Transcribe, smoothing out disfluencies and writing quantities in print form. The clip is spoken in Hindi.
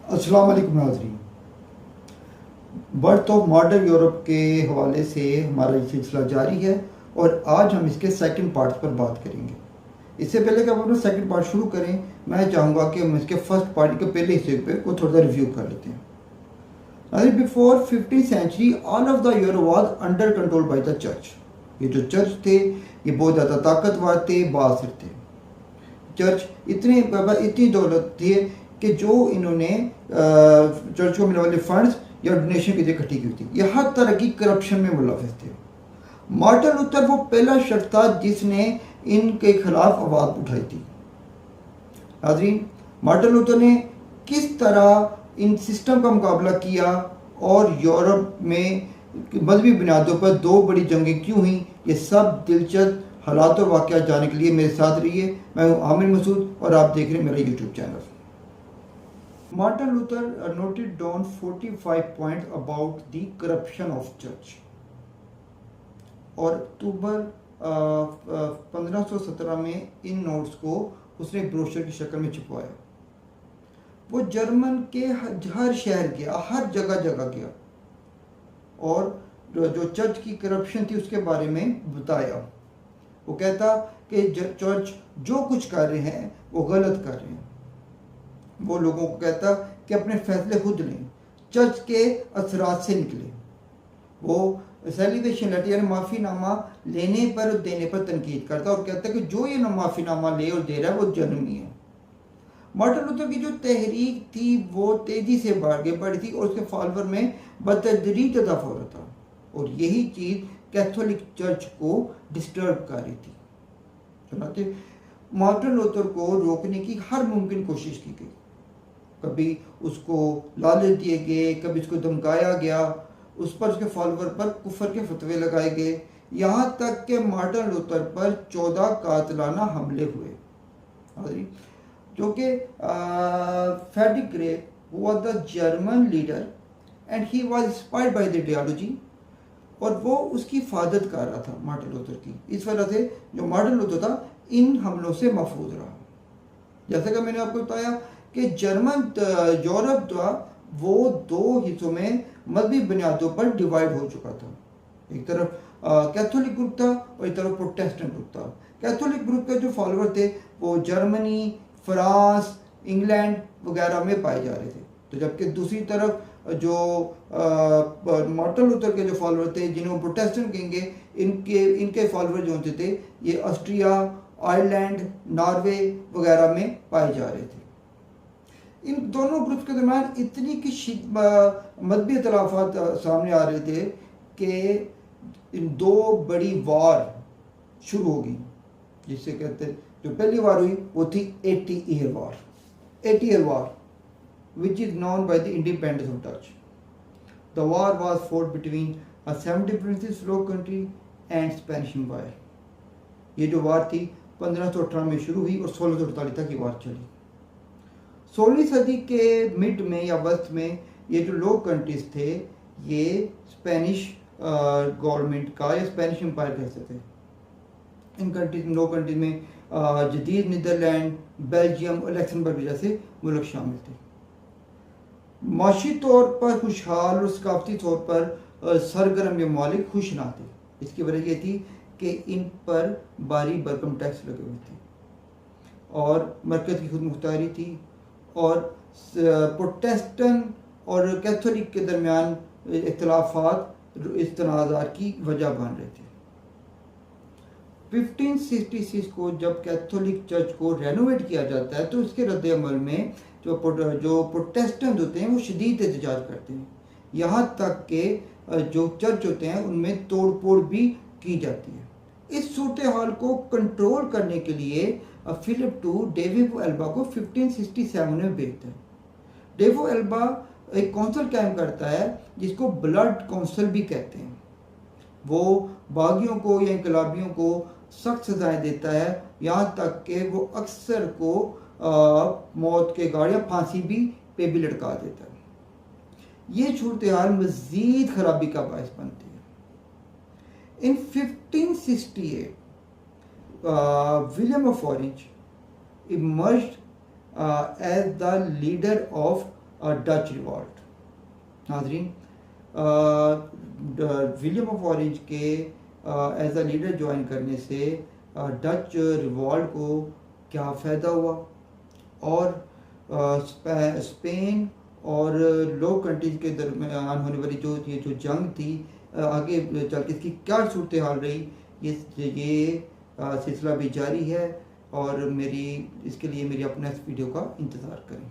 अस्सलाम वालेकुम नाज़रीन। बर्थ ऑफ मॉडर्न यूरोप के हवाले से हमारा ये सिलसिला जारी है और आज हम इसके सेकंड पार्ट पर बात करेंगे। इससे पहले कि हम अपना सेकंड पार्ट शुरू करें, मैं चाहूँगा कि हम इसके फर्स्ट पार्ट के पहले हिस्से पे को थोड़ा सा रिव्यू कर लेते हैं। Before 15th century all of the Europe was under control by the church. ये जो चर्च थे ये बहुत ज़्यादा ताकतवर थे, बासिर थे। चर्च इतनी दौलत थी कि जो इन्होंने चर्च को मिलने वाले फंड्स या डोनेशन के लिए इकट्ठी की थी, ये हर तरह की करप्शन में मुलविस थे। मार्टिन लूथर वो पहला शख्स था जिसने इनके खिलाफ आवाज़ उठाई थी। नाज़रीन, मार्टिन लूथर ने किस तरह इन सिस्टम का मुकाबला किया और यूरोप में मजहबी बुनियादों पर दो बड़ी जंगें क्यों हुई, ये सब दिलचस्प हालात और वाक़यात जानने के लिए मेरे साथ रहिए। मैं हूँ आमिर मसूद और आप देख रहे हैं मेरा YouTube channel. Martin Luther noted down 45 points about the corruption of church और अक्टूबर 1517 में इन नोट्स को उसने ब्रोशर की शक्ल में छपवाया। वो जर्मन के हर शहर गया, हर जगह गया और जो चर्च की करप्शन थी उसके बारे में बताया। वो कहता कि चर्च जो कुछ कर रहे हैं वो गलत कर रहे हैं। वो लोगों को कहता कि अपने फैसले खुद लें, चर्च के असरात से निकले। वो सेलिब्रेशन लेटर यानी माफ़ीनामा लेने पर और देने पर तनकीद करता और कहता कि जो ये माफ़ीनामा ले और दे रहा है वो जर्मनी है। मार्टिन लूथर की जो तहरीक थी वो तेज़ी से बढ़ी थी और उसके फॉलोअर में बतदरीज इजाफा हो रहा था और यही चीज़ कैथोलिक चर्च को डिस्टर्ब कर रही थी। सुनाते मार्टिन लूथर को रोकने की हर मुमकिन कोशिश की गई। कभी उसको लालच दिए गए, कभी उसको धमकाया गया, उस पर उसके फॉलोअर पर कुफर के फतवे लगाए गए, यहाँ तक कि मार्टिन लूथर पर 14 कातलाना हमले हुए। जो कि Frederick Grey was the German leader and he was inspired by the ideology और वो उसकी हिफाजत कर रहा था मार्टिन लूथर की। इस वजह से जो मार्टिन लूथर था इन हमलों से महफूज रहा। जैसे कि मैंने आपको बताया कि जर्मन यूरोप था वो दो हिस्सों में मजहबी बुनियादों पर डिवाइड हो चुका था। एक तरफ कैथोलिक ग्रुप था और एक तरफ प्रोटेस्टेंट ग्रुप था। कैथोलिक ग्रुप के जो फॉलोअर थे वो जर्मनी, फ्रांस, इंग्लैंड वगैरह में पाए जा रहे थे, तो जबकि दूसरी तरफ जो मार्टिन लूथर के जो फॉलोअर थे जिन्हें प्रोटेस्टेंट कहेंगे, इनके फॉलोअर जो होते थे ये ऑस्ट्रिया, आयरलैंड, नॉर्वे वगैरह में पाए जा रहे थे। इन दोनों ग्रुप्स के दरमियान इतनी की मजहबी इख्तिलाफात सामने आ रहे थे कि इन दो बड़ी वार शुरू हो गई, जिससे कहते हैं जो पहली वार हुई वो थी 80 year war which is known by the independence of Dutch. The war was fought between a 70 princes Low Country and Spanish Empire. ये जो वार थी 1518 में शुरू हुई और 1648 तक ये वार चली। 16वीं सदी के मिड में या वस्त में ये जो लो कंट्रीज थे ये स्पेनिश गवर्नमेंट का या स्पेनिश एम्पायर कहते थे। इन कंट्रीज लो कंट्रीज में जदीद नीदरलैंड, बेल्जियम और लक्समबर्ग जैसे मुल्क शामिल थे। माशी तौर पर खुशहाल और सकाफती तौर पर सरगर्म ये ममालिक खुश ना थे। इसकी वजह यह थी कि इन पर भारी भरकम टैक्स लगे हुए थे और मरकज़ की खुद मुख्तारी थी और प्रोटेस्टेंट और कैथोलिक के दरमियान इख्तिलाफात इस तनाज़ार की वजह बन रहे थे। 1566 को जब कैथोलिक चर्च को रेनोवेट किया जाता है तो उसके रद्द-ए-अमल में जो प्रोटेस्टेंट होते हैं वो शदीद एहतजाज करते हैं, यहाँ तक कि जो चर्च होते हैं उनमें तोड़ फोड़ भी की जाती है। इस सूरत हाल को कंट्रोल करने के लिए फिलिप II डेविड एल्बा को 1567 में भेजता है। डेविड एल्बा एक काउंसिल कायम करता है जिसको ब्लड काउंसिल भी कहते हैं। वो बागियों को या इनकलाबियों को सख्त सजाएं देता है, यहाँ तक कि वो अक्सर को मौत के गाड़ या फांसी पे भी लटका देता है। ये सूरत हाल मज़ीद खराबी का बायस बनती है। इन 1568 William of Orange emerged as the leader of Dutch revolt. नाजरीन, विलियम ऑफ ऑरेंज के एज अ लीडर ज्वाइन करने से डच रिवॉल्ट को क्या फ़ायदा हुआ, और स्पेन और लो कंट्रीज के दरमियान होने वाली जो जंग थी, आगे चल के इसकी क्या सूरत हाल रही, ये सिलसिला भी जारी है, और इसके लिए मेरी अपने इस वीडियो का इंतज़ार करें।